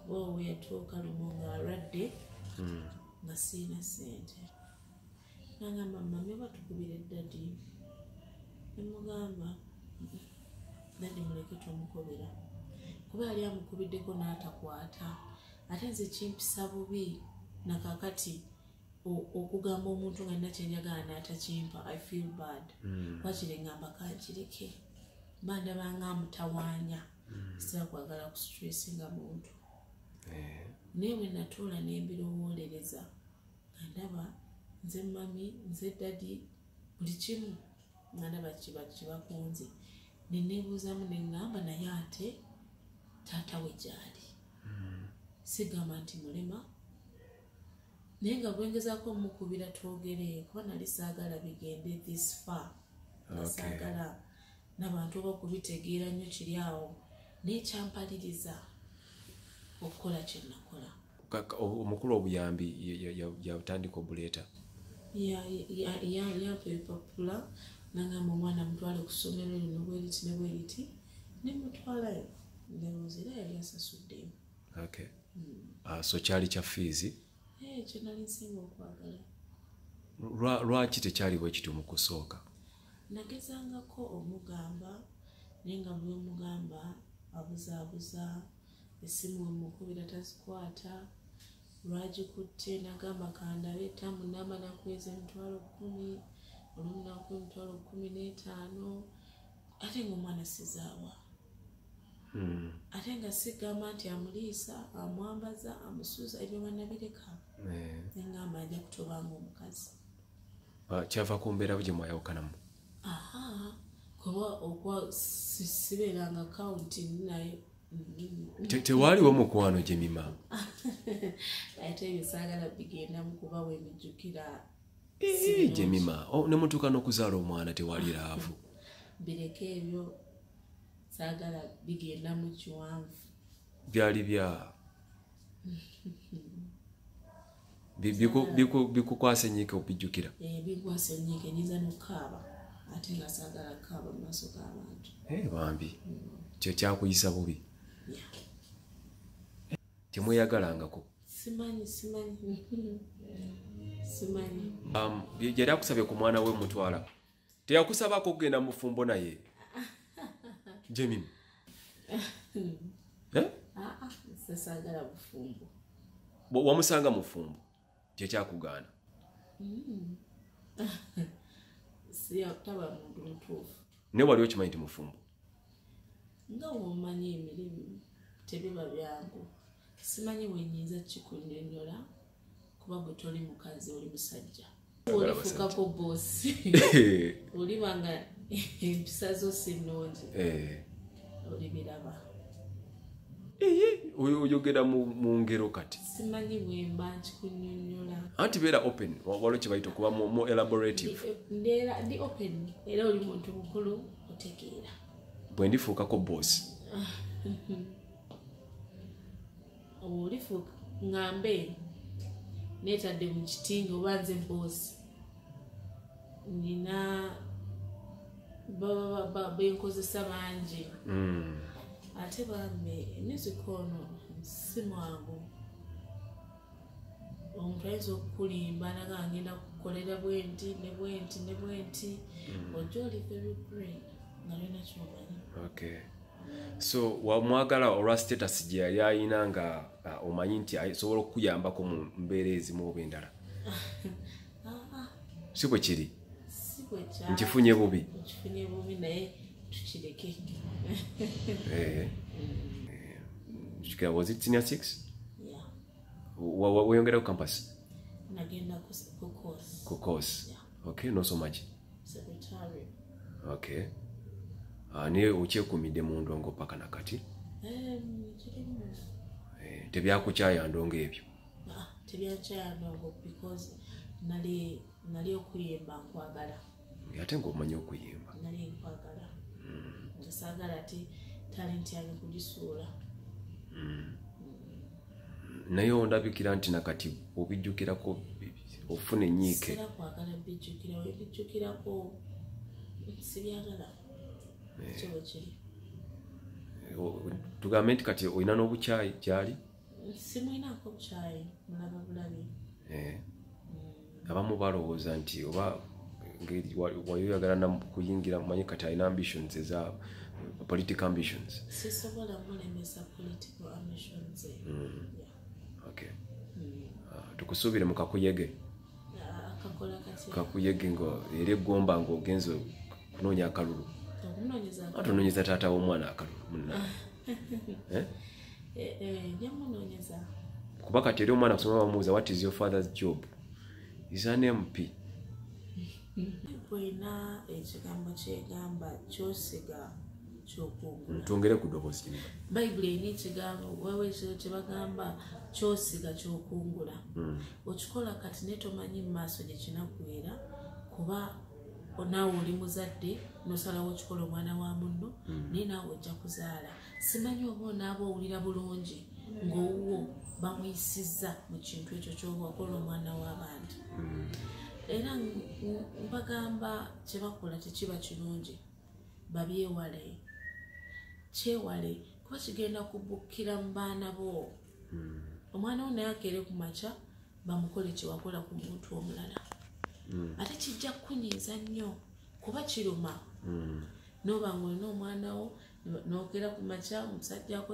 Wowe yatuuka lumu ng'alwadde nga siina ssente. N'agamba mami oba tukubire Daddy. Ne mugamba Daddy muleke tomukubira. Kuba yali amukubiddeko n'atakwata. Ate nze kimpisa bubi na kakati okugamba omuntu nga nina kye njagala n'atakimpa. I feel bad. Wakiri ngamba kankireke. Mba ndaba nga mutawaanya. Sitera kwagala kustressinga muntu. Naye bwe natuula ne mbirowoolereza nga ndaba nze mami nze Daddy buli kimu nga ndaba kibakunze. Ne neebuuzamu ne ngamba naye ate taata we gy'ali. Sigamba nti mulema. Naye nga bwe ngezaako omukubira twogere kuba nali saagala bigende this far. Nga saagala n'abantu okubitegeera nnyo kiri awo. Naye kyampaliriza okukola kye nakola. Omukulu obuyambi yatandika obuleeta. Yampa ebipapula n'agamba omwana mutwale ku ssomero lino bwe riti ne bwe riti ne mutwalayo. Ndowooza era yali asasuddemu. Okay. So kyali kya fees? Kye nali nsinga okwagala. Lwaki tekyali bwe kityo mu kusooka? Nagezangako omugamba naye nga bwe mugamba abuzaabuza, essimu wemukubira tazikwata. Lwagikutte n'agamba kandabe tamu namba nakweza emitwalo 10, olumu nakuwa emitwalo 15. Ate ng'omwana sizaawa. Ate nga sigamba nti amuliisa, amwambaza, amusuuza, ebyo bannabireka. Ngamba ajja kutobanga omukazi. Kyava ku mbeera gye mwayawukanamu? Kuba sibeeranga akawunti naye. Tewaaliwo mukwano gye mima? Ate ebyo saagala bigendamu kuba webijjukira. Gye mima ne mutuuka n'okuzaala omwana tewali laavu? Bireke ebyo saagala bigenda mu kiwanvu. Byali bya bikukwasa ennyiike obijjukira? Bikwasa ennyiike nyiza n'okukaaba ate nga saagala kukaaba mu maaso g'abantu. Bambi kyo kyakuyisa bubi? Temweyagalangako? Simanyi. Yali akusabye ku mwana we mutwala, teyakusabako okugenda mu fumbo naye? Jemima? Saagala bufumbo. Wamusanga mu fumbo kye kyakugaana? Taba muntu mutuufu. Naye wali okimanyi nti mufumbo? Nga womanyi emirimu tebiba byangu. Simanyi wenyinza kikunnyonnyola kuba gwe toli mukazi oli musajja. Olifuukako boosi. Oliba nga empisa zo si nnungi. Olibiraba. Oyogera mu ngero kati? Simanyi bwe mba nkikunnyonnyola. Anti beera open, waliwo kye bayita okuba more elaborative. Ndi open era oli muntu mukulu otegeera. Bwe ndifuukako boosi? Olifuuka ngambe neetadde mu kitinga oba nze boosi. Nina benkozesa bangi. Ate bambe emiziko ono si mwangu. Omuntu ayinza okukulimba naga ngenda kukolera bwenti ne bwenti ne bwenti. Ojja oli very brave nga lwena kyomanyi. Okay. So wamwagala olwa status gye yali ayina nga omanyi nti asobola okukuyambako mu mbeera ezimu oba endala? Si bwe kiri? Nkifunye bubi? Nkifunye bubi naye tukireke. Was it senior 6? Yeah. Weyongera ku campus? Nagenda ku course. Ku course? Yeah. Okay, no so much? Secretary. Okay. Naye okyekuumidde mu ndongo paka na kati? Tebyakukyaya ndongo ebyo? Tebyankyaya ndongo because nali okuyimba nkwagala. Ate ng'omanyi okuyimba? Nali nkwagala. Saagala ati talent yange kugisuula. Naye ondabikira nti nakati obijjukirako ofuna ennyiike? Sira kwagala bijjukira, webijjukirako sibyagala. Kyo kiri. Tugambe nti kati olina n'obukyayi gyali? simwinaako bukyayi mulaba bulabi. Abamu balowooza nti oba wayoyagala kuyingira manyi kati alina ambitions eza political ambitions. Sisobola mulemesa political ambitions. Okay. Tukusuubire mu kakuyege. Akakola kati. Kakuyege ngo era eggomba ng'ogenze kunoonya akalulu. Tunoonyeza taata w'omwana akalulu munna. Njamunoonyeza. Kuba kati eri omwana kusoma bamubuuza what is your father's job? Is an MP. Bwina ekigambo kyegamba kyosiga kyokungula. Twongere ku ddoboozi limu. Bayibuli erina ekigambo wewe kye bagamba kyosiga kyokungula. Okikola kati ne tomanyi mu maaso gye kinaggweera kuba naawe oli muzadde n'osalawo okikola omwana wa munno naye naawe ojja kuzaala. Simanyi oba onaaba owulira bulungi ng'owuwo bamuyisizza mu kintu ekyo ky'oba okola omwana w'abandi. Era mbagamba kye bakola tekiba kirungi, babyewale. Kyewale kuba kigenda kubukkira mu baana bo. Omwana wo naye akeere ku makya bamukole kye wakola ku muntu omulala. Ate kijja kunyiiza nnyo kuba kiruma. N'oba ng'olina omwana wo n'okeera ku makya omusajja akoze